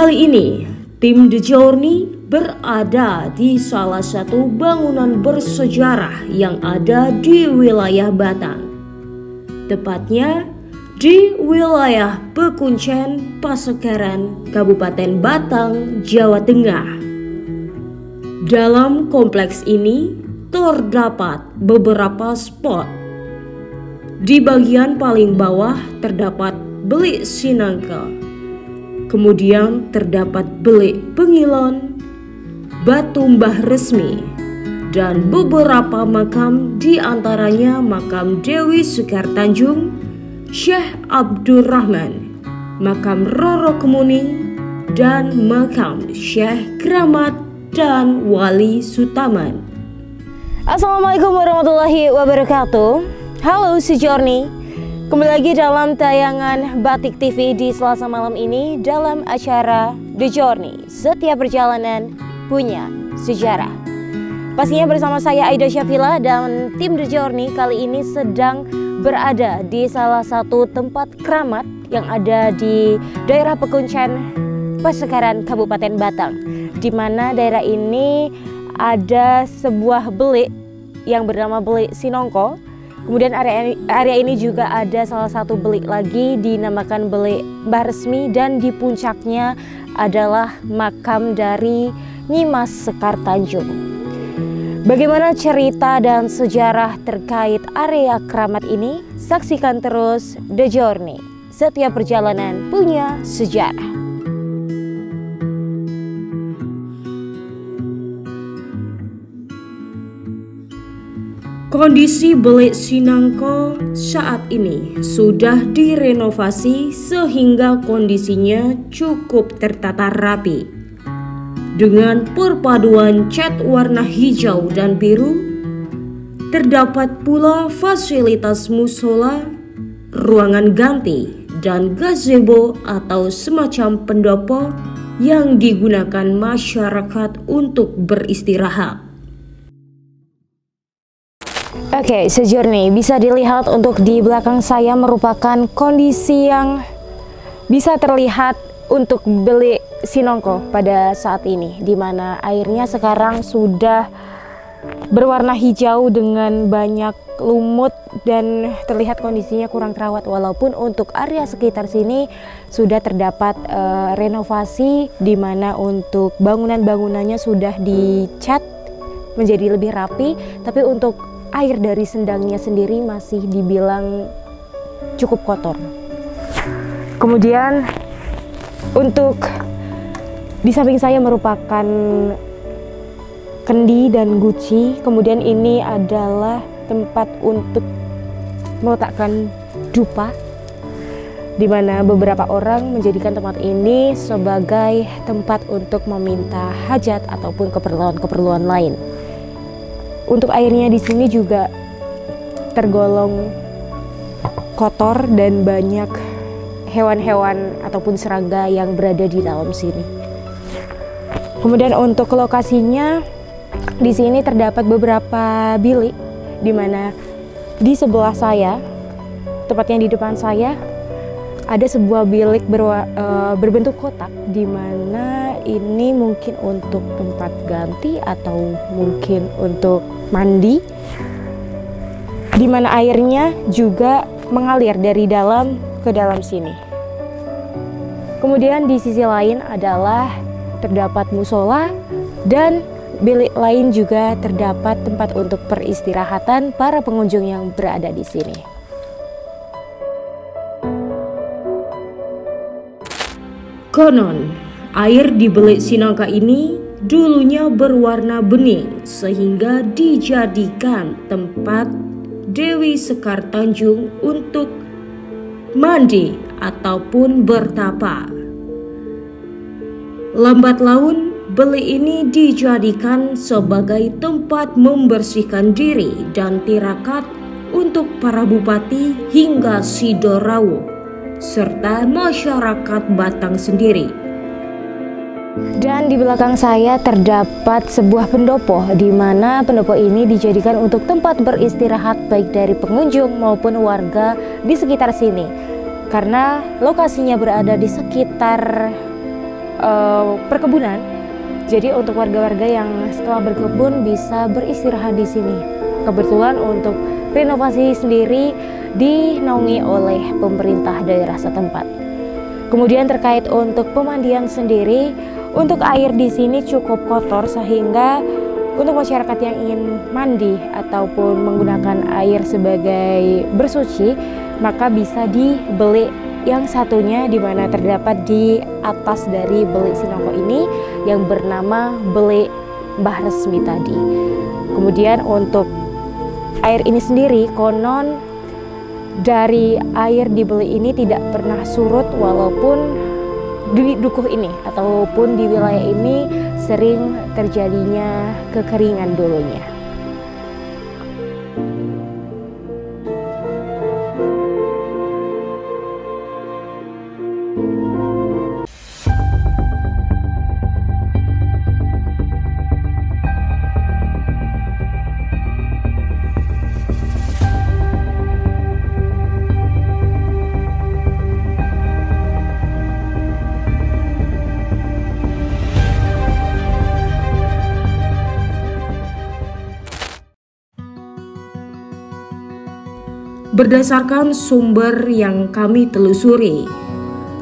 Kali ini, tim The Journey berada di salah satu bangunan bersejarah yang ada di wilayah Batang. Tepatnya di wilayah Pekuncen, Pasekaran, Kabupaten Batang, Jawa Tengah. Dalam kompleks ini terdapat beberapa spot. Di bagian paling bawah terdapat Belik Sinangka. Kemudian terdapat Belik Pengilon, Batu Mbah Resmi, dan beberapa makam, di antaranya makam Dewi Sekar Tanjung, Syekh Abdurrahman, makam Roro Kemuning, dan makam Syekh Keramat dan Wali Sutaman. Assalamualaikum warahmatullahi wabarakatuh. Halo Journey. Kembali lagi dalam tayangan Batik TV di Selasa malam ini dalam acara The Journey. Setiap perjalanan punya sejarah. Pastinya bersama saya Aida Syafila dan tim The Journey kali ini sedang berada di salah satu tempat keramat yang ada di daerah Pekuncen, Pasekaran, Kabupaten Batang. Di mana daerah ini ada sebuah belik yang bernama Belik Sinongko. Kemudian area ini juga ada salah satu belik lagi dinamakan Belik Mbah Resmi, dan di puncaknya adalah makam dari Nyimas Sekar Tanjung. Bagaimana cerita dan sejarah terkait area keramat ini? Saksikan terus The Journey. Setiap perjalanan punya sejarah. Kondisi Belik Sinangko saat ini sudah direnovasi sehingga kondisinya cukup tertata rapi. Dengan perpaduan cat warna hijau dan biru, terdapat pula fasilitas musola, ruangan ganti, dan gazebo atau semacam pendopo yang digunakan masyarakat untuk beristirahat. Oke, Journey, bisa dilihat untuk di belakang saya merupakan kondisi yang bisa terlihat untuk Belik Sinongko pada saat ini, di mana airnya sekarang sudah berwarna hijau dengan banyak lumut dan terlihat kondisinya kurang terawat, walaupun untuk area sekitar sini sudah terdapat renovasi, di mana untuk bangunan-bangunannya sudah dicat menjadi lebih rapi, tapi untuk air dari sendangnya sendiri masih dibilang cukup kotor. Kemudian untuk di samping saya merupakan kendi dan guci. Kemudian ini adalah tempat untuk meletakkan dupa, di mana beberapa orang menjadikan tempat ini sebagai tempat untuk meminta hajat ataupun keperluan-keperluan lain. Untuk airnya di sini juga tergolong kotor dan banyak hewan-hewan ataupun serangga yang berada di dalam sini. Kemudian untuk lokasinya di sini terdapat beberapa bilik, di mana di sebelah saya, tepatnya di depan saya, ada sebuah bilik berbentuk kotak, di mana ini mungkin untuk tempat ganti atau mungkin untuk mandi, di mana airnya juga mengalir dari dalam ke dalam sini. Kemudian di sisi lain adalah terdapat musola, dan bilik lain juga terdapat tempat untuk peristirahatan para pengunjung yang berada di sini. Konon, air di Belik Sinangka ini dulunya berwarna bening sehingga dijadikan tempat Dewi Sekar Tanjung untuk mandi ataupun bertapa. Lambat laun, belik ini dijadikan sebagai tempat membersihkan diri dan tirakat untuk para bupati hingga Sidorawo, serta masyarakat Batang sendiri. Dan di belakang saya terdapat sebuah pendopo, di mana pendopo ini dijadikan untuk tempat beristirahat baik dari pengunjung maupun warga di sekitar sini. Karena lokasinya berada di sekitar perkebunan. Jadi untuk warga-warga yang setelah berkebun bisa beristirahat di sini. Kebetulan untuk renovasi sendiri dinaungi oleh pemerintah daerah setempat. Kemudian terkait untuk pemandian sendiri, untuk air di sini cukup kotor sehingga untuk masyarakat yang ingin mandi ataupun menggunakan air sebagai bersuci, maka bisa dibeli yang satunya di mana terdapat di atas dari Belik Sinongko ini yang bernama Belik Mbah Resmi tadi. Kemudian untuk air ini sendiri konon dari air di Belik ini tidak pernah surut walaupun di dukuh ini ataupun di wilayah ini sering terjadinya kekeringan dulunya. Berdasarkan sumber yang kami telusuri,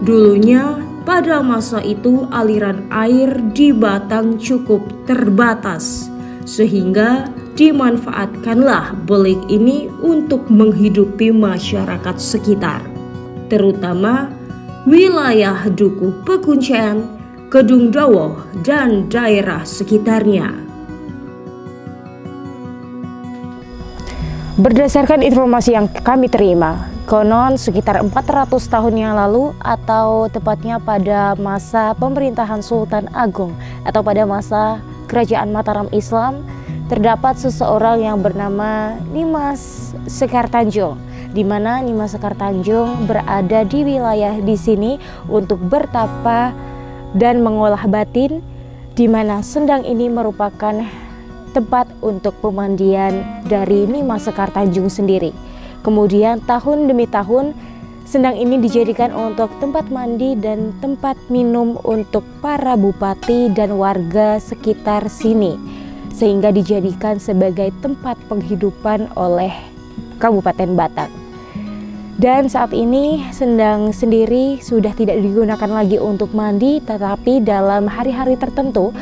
dulunya pada masa itu aliran air di Batang cukup terbatas, sehingga dimanfaatkanlah Belik ini untuk menghidupi masyarakat sekitar, terutama wilayah Dukuh Pekuncen, Kedung Dawoh, dan daerah sekitarnya. Berdasarkan informasi yang kami terima, konon sekitar 400 tahun yang lalu atau tepatnya pada masa pemerintahan Sultan Agung atau pada masa Kerajaan Mataram Islam, terdapat seseorang yang bernama Nimas Sekar Tanjung, di mana Nimas Sekar Tanjung berada di wilayah di sini untuk bertapa dan mengolah batin, di mana sendang ini merupakan tempat untuk pemandian dari Nimas Sekar Tanjung sendiri. Kemudian tahun demi tahun sendang ini dijadikan untuk tempat mandi dan tempat minum untuk para bupati dan warga sekitar sini, sehingga dijadikan sebagai tempat penghidupan oleh Kabupaten Batang. Dan saat ini sendang sendiri sudah tidak digunakan lagi untuk mandi, tetapi dalam hari-hari tertentu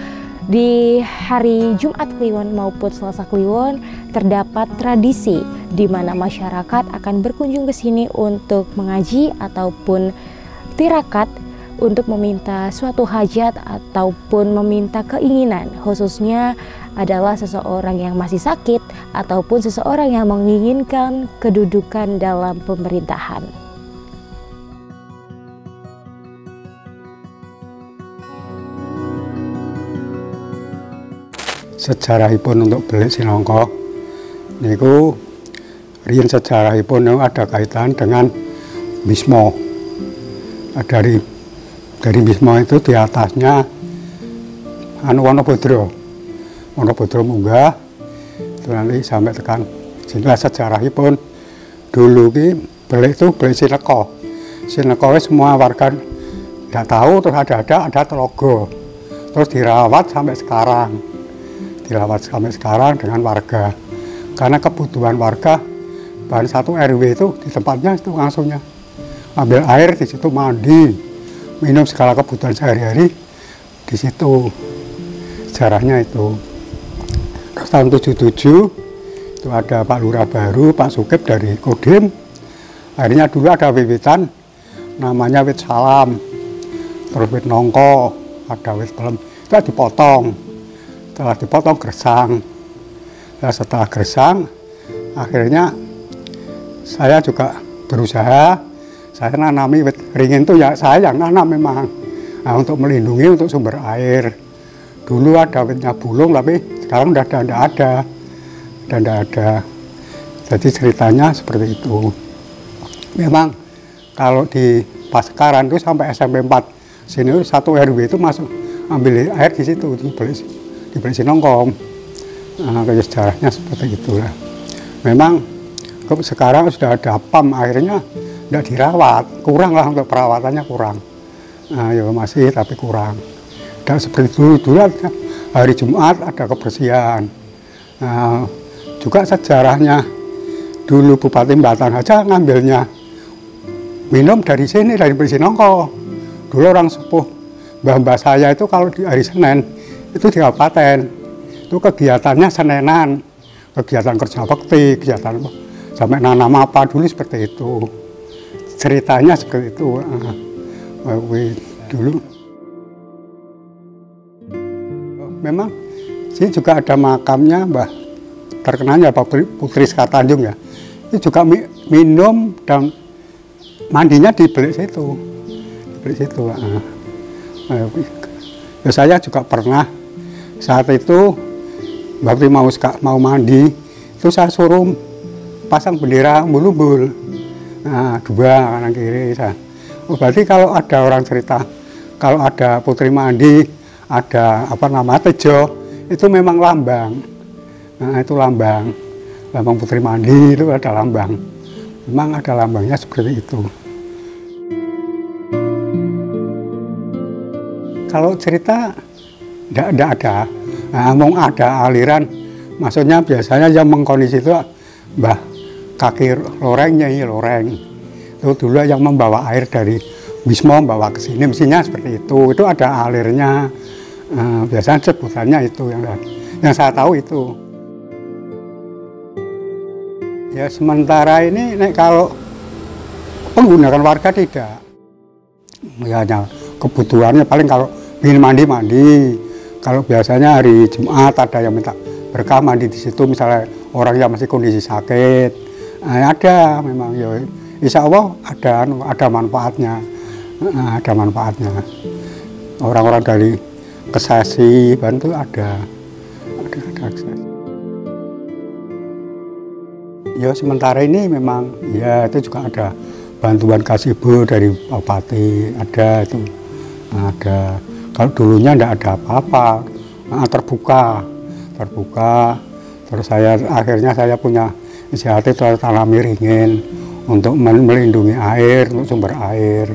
di hari Jumat Kliwon maupun Selasa Kliwon terdapat tradisi di mana masyarakat akan berkunjung ke sini untuk mengaji ataupun tirakat untuk meminta suatu hajat ataupun meminta keinginan, khususnya adalah seseorang yang masih sakit ataupun seseorang yang menginginkan kedudukan dalam pemerintahan. Sejarahipun untuk Belik Sinongko niku riyen sejarahipun ada kaitan dengan Bismo. Dari Bismo itu di atasnya Wonobodro munggah itu nanti sampai tekan sinilah sejarahipun. Dulu ki Belik itu Belik Sineko semua warga tidak tahu, terus ada telogo, terus dirawat sampai sekarang dengan warga, karena kebutuhan warga bahan satu RW itu di tempatnya itu langsungnya ambil air di situ, mandi, minum segala kebutuhan sehari-hari di situ. Sejarahnya itu. Terus tahun 77 itu ada Pak Lurah baru, Pak Sukip dari Kodim. Akhirnya dulu ada wiwitan namanya wit salam, terus wit nongko, ada wit pelem, itu dipotong. Setelah dipotong gersang. Nah, setelah gersang, akhirnya saya juga berusaha, saya nanami wit ringin itu ya saya yang nanam memang. Nah, untuk melindungi untuk sumber air. Dulu ada witnya bulung, tapi sekarang udah tidak ada. Jadi ceritanya seperti itu. Memang kalau di Pasekaran itu sampai SMP 4 sini satu RW itu masuk ambil air di situ di Belik Sinongko. Nah, sejarahnya seperti itulah. Memang sekarang sudah ada PAM, akhirnya tidak dirawat, kurang lah untuk perawatannya kurang. Nah, ya masih tapi kurang. Dan seperti dulu hari Jumat ada kebersihan. Nah, juga sejarahnya dulu Bupati Batang aja ngambilnya minum dari sini, dari Besinongko. Dulu orang sepuh mbah-mbah saya itu kalau di hari Senin itu di kabupaten itu kegiatannya Senenan, kegiatan kerja bakti, kegiatan sampai nanam apa dulu seperti itu. Ceritanya seperti itu. Dulu memang sini juga ada makamnya Mbah terkenalnya Pak Putri Sekar Tanjung ya. Itu juga minum dan mandinya di belik situ. Ya, saya juga pernah saat itu waktu mau mandi itu saya suruh pasang bendera Umbul-Umbul. Nah, 2 kanan kiri saya. Oh, berarti kalau ada orang cerita, kalau ada putri mandi, ada tejo, itu memang lambang. Nah, itu lambang putri mandi itu ada lambang. Memang ada lambangnya seperti itu. Kalau cerita tidak ada. Nah, mau ada aliran, maksudnya biasanya yang mengkondisi itu Mbah Kaki Lorengnya, loreng. Itu dulu yang membawa air dari Wismo membawa ke sini, mesinnya seperti itu ada alirnya. Biasanya sebutannya itu yang saya tahu itu. Ya sementara ini kalau menggunakan warga tidak. Ya hanya kebutuhannya paling kalau ingin mandi. Kalau biasanya hari Jumat ada yang minta berkah mandi di situ, misalnya orang yang masih kondisi sakit. Ada memang ya. Insya Allah ada manfaatnya, Orang-orang dari Kesasi, Bantu ada akses. Ya sementara ini memang ya itu juga ada bantuan Kasibo dari Bupati, ada itu. Ada. Kalau dulunya tidak ada apa-apa, terbuka. Terus akhirnya saya punya inisiatif tanami ringin untuk melindungi air, untuk sumber air.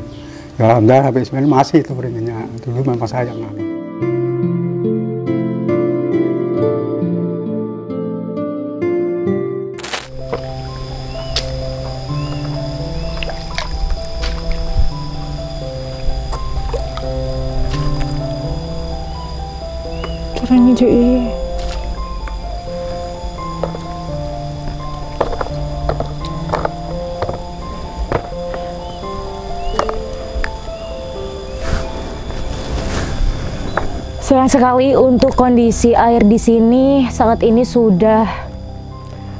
Ya alhamdulillah sampai sebenarnya masih itu ringinnya. Dulu memang saya yang nanam. Caranya jadi sayang sekali untuk kondisi air di sini saat ini sudah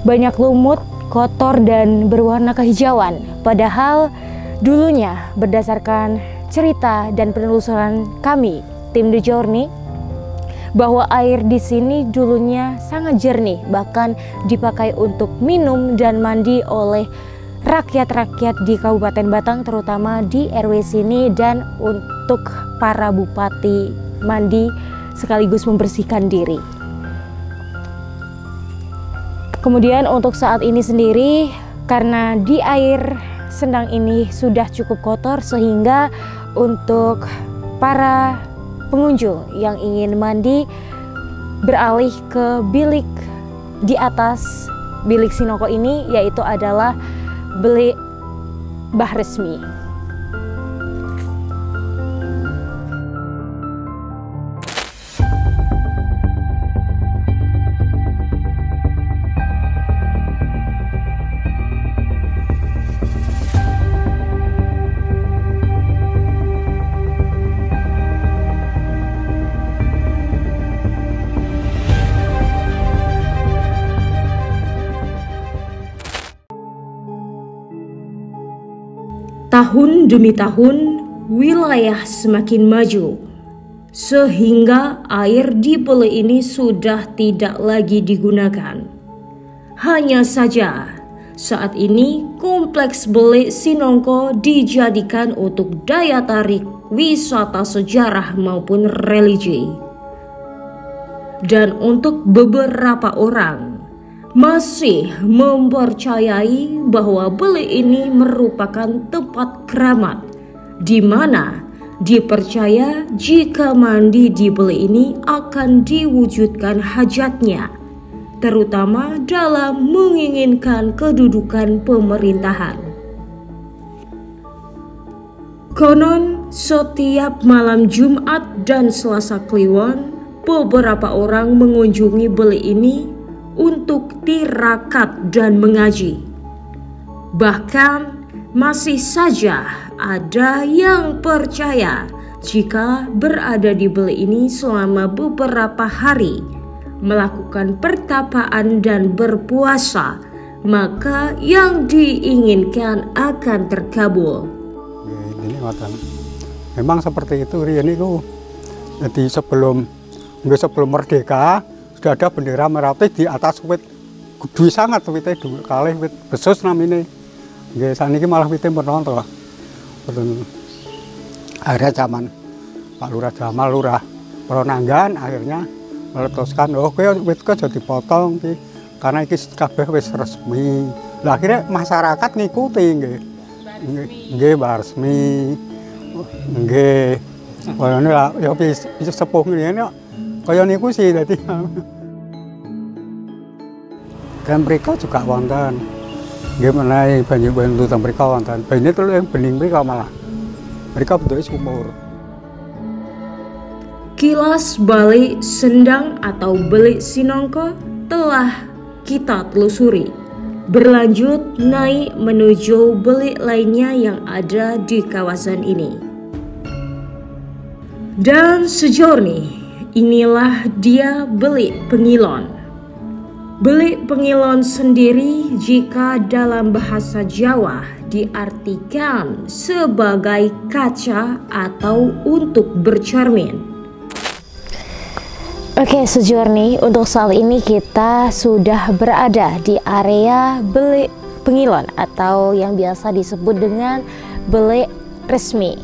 banyak lumut, kotor dan berwarna kehijauan. Padahal dulunya berdasarkan cerita dan penelusuran kami tim The Journey bahwa air di sini dulunya sangat jernih, bahkan dipakai untuk minum dan mandi oleh rakyat-rakyat di Kabupaten Batang, terutama di RW sini, dan untuk para bupati mandi sekaligus membersihkan diri. Kemudian untuk saat ini sendiri, karena di air sendang ini sudah cukup kotor, sehingga untuk para pengunjung yang ingin mandi beralih ke bilik di atas bilik Sinongko ini, yaitu adalah bilik Mbah Resmi. Tahun demi tahun, wilayah semakin maju, sehingga air di bilik ini sudah tidak lagi digunakan. Hanya saja, saat ini kompleks bilik Sinongko dijadikan untuk daya tarik wisata sejarah maupun religi. Dan untuk beberapa orang, masih mempercayai bahwa bilik ini merupakan tempat keramat, di mana Dipercaya jika mandi di beli ini akan diwujudkan hajatnya, terutama dalam menginginkan kedudukan pemerintahan. Konon setiap malam Jumat dan Selasa Kliwon, beberapa orang mengunjungi beli ini untuk tirakat dan mengaji. Bahkan masih saja ada yang percaya jika berada di beli ini selama beberapa hari, melakukan pertapaan dan berpuasa, maka yang diinginkan akan terkabul. Ini memang seperti itu riyen niku. Jadi sebelum merdeka sudah ada bendera merah putih di atas wit gede sangat, witnya kalih wit besus namine. Nggih saniki malah witnya menonton. Akhirnya zaman Pak Lurah Jamal Lurah Pronanggan akhirnya meletuskan, oh wit jadi dipotong ki karena iki kabeh wis resmi. Lah akhirnya masyarakat ngikuti nggih resmi. Nggih. Kayane lah ya bisa sepuh ngene kaya niku sih dadi. Dan mereka juga wonten. Nggih menawi banyu-banyu teng mrika wonten. Banyu telu yang bening mrika malah. Mereka bentuknya sumur. Kilas balik Sendang atau Belik Sinongko telah kita telusuri. Berlanjut naik menuju belik lainnya yang ada di kawasan ini. Dan sejauh ini, inilah dia Belik Pengilon. Belik Pengilon sendiri jika dalam bahasa Jawa diartikan sebagai kaca atau untuk bercermin. Oke, Sejorni, untuk saat ini kita sudah berada di area Belik Pengilon atau yang biasa disebut dengan belik resmi.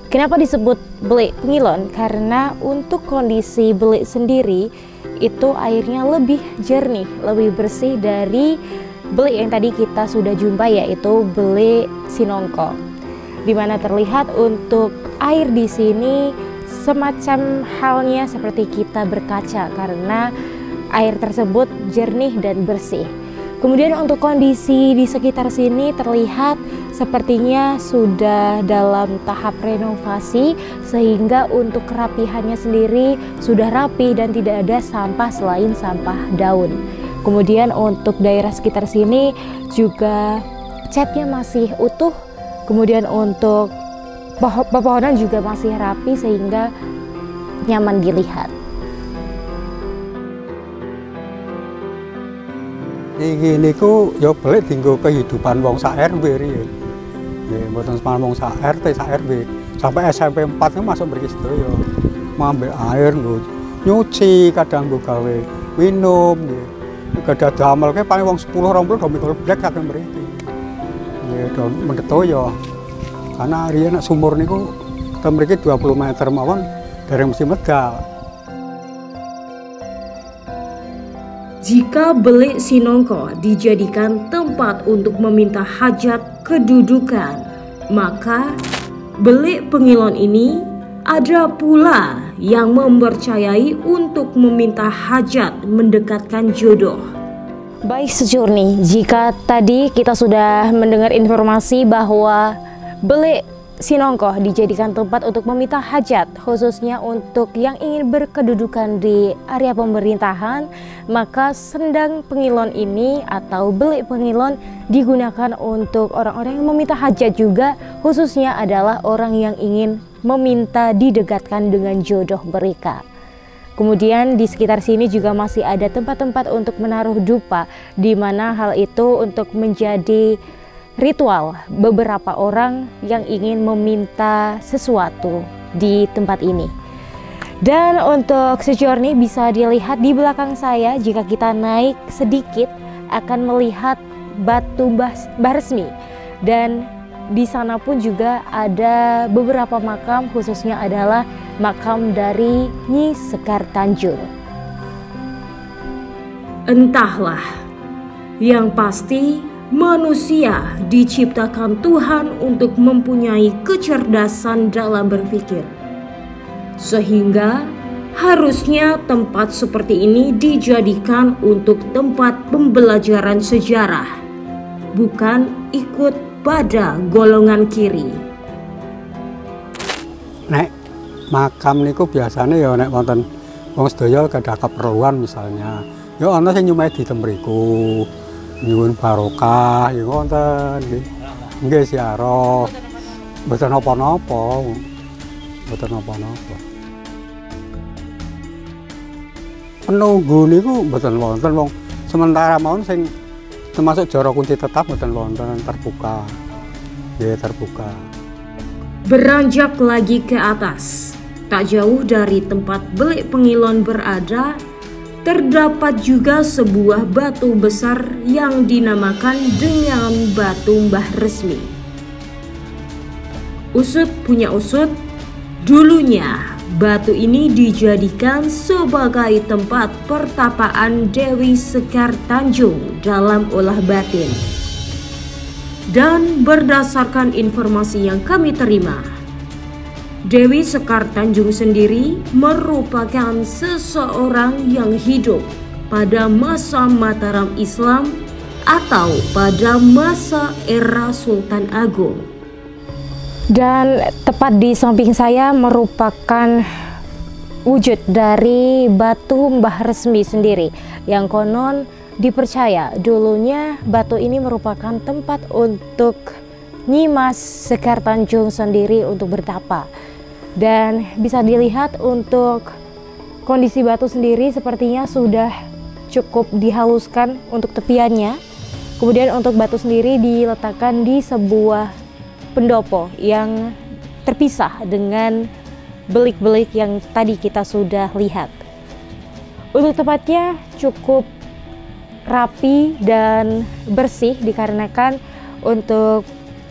Kenapa disebut Belik Pengilon? Karena untuk kondisi belik sendiri itu airnya lebih jernih, lebih bersih dari belik yang tadi kita sudah jumpa, yaitu Belik Sinongko. Dimana terlihat untuk air di sini semacam halnya seperti kita berkaca karena air tersebut jernih dan bersih. Kemudian untuk kondisi di sekitar sini terlihat sepertinya sudah dalam tahap renovasi, sehingga untuk kerapihannya sendiri sudah rapi dan tidak ada sampah selain sampah daun. Kemudian untuk daerah sekitar sini juga catnya masih utuh. Kemudian untuk pepohonan juga masih rapi sehingga nyaman dilihat. Iki niku ya belik dienggo kehidupan wong sak RW riyen. Nggih, mboten sembarang wong sak RT, sak RW. Sampai SMP 4 itu masuk mriki sedaya. Ngambil air nggo nyuci, kadang nggo gawe minum nggih. Gadah damelke paling wong 10 20 do mikul blek saking mriki. Nggih, do mendetoyo. Karena riyen sumur niku ten mriki 20 meter mawon dereng mesti medal. Jika Belik Sinongko dijadikan tempat untuk meminta hajat kedudukan, maka Belik Pengilon ini ada pula yang mempercayai untuk meminta hajat mendekatkan jodoh. Baik Sejorni, jika tadi kita sudah mendengar informasi bahwa Belik Sinongko dijadikan tempat untuk meminta hajat, khususnya untuk yang ingin berkedudukan di area pemerintahan, maka Sendang Pengilon ini atau Belik Pengilon digunakan untuk orang-orang yang meminta hajat juga, khususnya adalah orang yang ingin meminta didekatkan dengan jodoh mereka. Kemudian di sekitar sini juga masih ada tempat-tempat untuk menaruh dupa, di mana hal itu untuk menjadi ritual beberapa orang yang ingin meminta sesuatu di tempat ini. Dan untuk Sejorni bisa dilihat di belakang saya, jika kita naik sedikit akan melihat batu Mbah Resmi, dan di sana pun juga ada beberapa makam, khususnya adalah makam dari Nyi Sekar Tanjung. Entahlah, yang pasti Manusia diciptakan Tuhan untuk mempunyai kecerdasan dalam berpikir. Sehingga harusnya tempat seperti ini dijadikan untuk tempat pembelajaran sejarah, bukan ikut pada golongan kiri. Nek makam niku biasanya ya nek wonten wong sedaya kedah keperluan misalnya, ya ana sing nyumahi di temriku. Nyuwun barokah ya wonten nggih. Nggih siara. Mboten napa-napa. Mboten napa-napa. Penunggu niku mboten wonten wong sementara mawon sing termasuk jara kunci tetap mboten wonten, terbuka. Nggih terbuka. Beranjak lagi ke atas, tak jauh dari tempat Belik Pengilon berada, terdapat juga sebuah batu besar yang dinamakan dengan Batu Mbah Resmi. Usut punya usut, dulunya batu ini dijadikan sebagai tempat pertapaan Dewi Sekar Tanjung dalam olah batin. Dan berdasarkan informasi yang kami terima, Dewi Sekar Tanjung sendiri merupakan seseorang yang hidup pada masa Mataram Islam atau pada masa era Sultan Agung. Dan tepat di samping saya merupakan wujud dari batu Mbah Resmi sendiri, yang konon dipercaya dulunya batu ini merupakan tempat untuk Nyimas Sekar Tanjung sendiri untuk bertapa. Dan bisa dilihat untuk kondisi batu sendiri sepertinya sudah cukup dihaluskan untuk tepiannya. Kemudian untuk batu sendiri diletakkan di sebuah pendopo yang terpisah dengan belik-belik yang tadi kita sudah lihat. Untuk tempatnya cukup rapi dan bersih dikarenakan untuk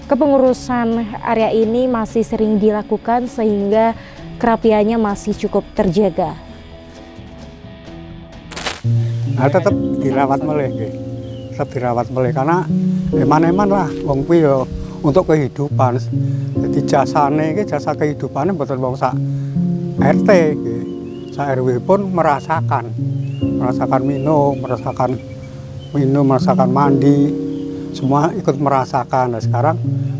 kepengurusan area ini masih sering dilakukan sehingga kerapiannya masih cukup terjaga. Nah, tetap dirawat meleh, tetap dirawat meleh karena eman-eman lah, wong kuwi ya untuk kehidupan. Jadi jasane iki jasa kehidupane mboten wong sak RT, sak RW pun merasakan minum, merasakan mandi, semua ikut merasakan. Nah, sekarang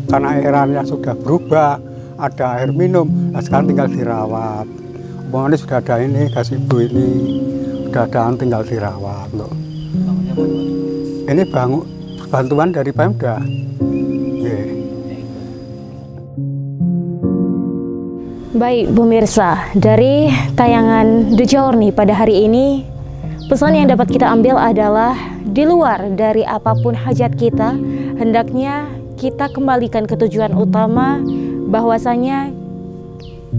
karena eranya sudah berubah, ada air minum, nah sekarang tinggal dirawat. Hubungannya sudah ada ini, kasih ibu ini, sudah ada tinggal dirawat. Loh. Ini bantuan dari Pemda. Yeah. Baik pemirsa, dari tayangan The Journey pada hari ini, pesan yang dapat kita ambil adalah di luar dari apapun hajat kita, hendaknya kita kembalikan ke tujuan utama, bahwasanya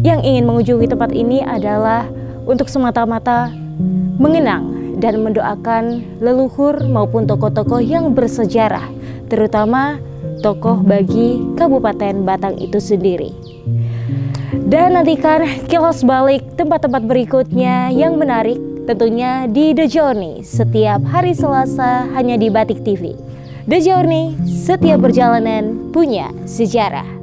yang ingin mengunjungi tempat ini adalah untuk semata-mata mengenang dan mendoakan leluhur maupun tokoh-tokoh yang bersejarah, terutama tokoh bagi Kabupaten Batang itu sendiri. Dan nantikan kilas balik tempat-tempat berikutnya yang menarik tentunya di The Journey setiap hari Selasa hanya di Batik TV. The Journey, setiap perjalanan punya sejarah.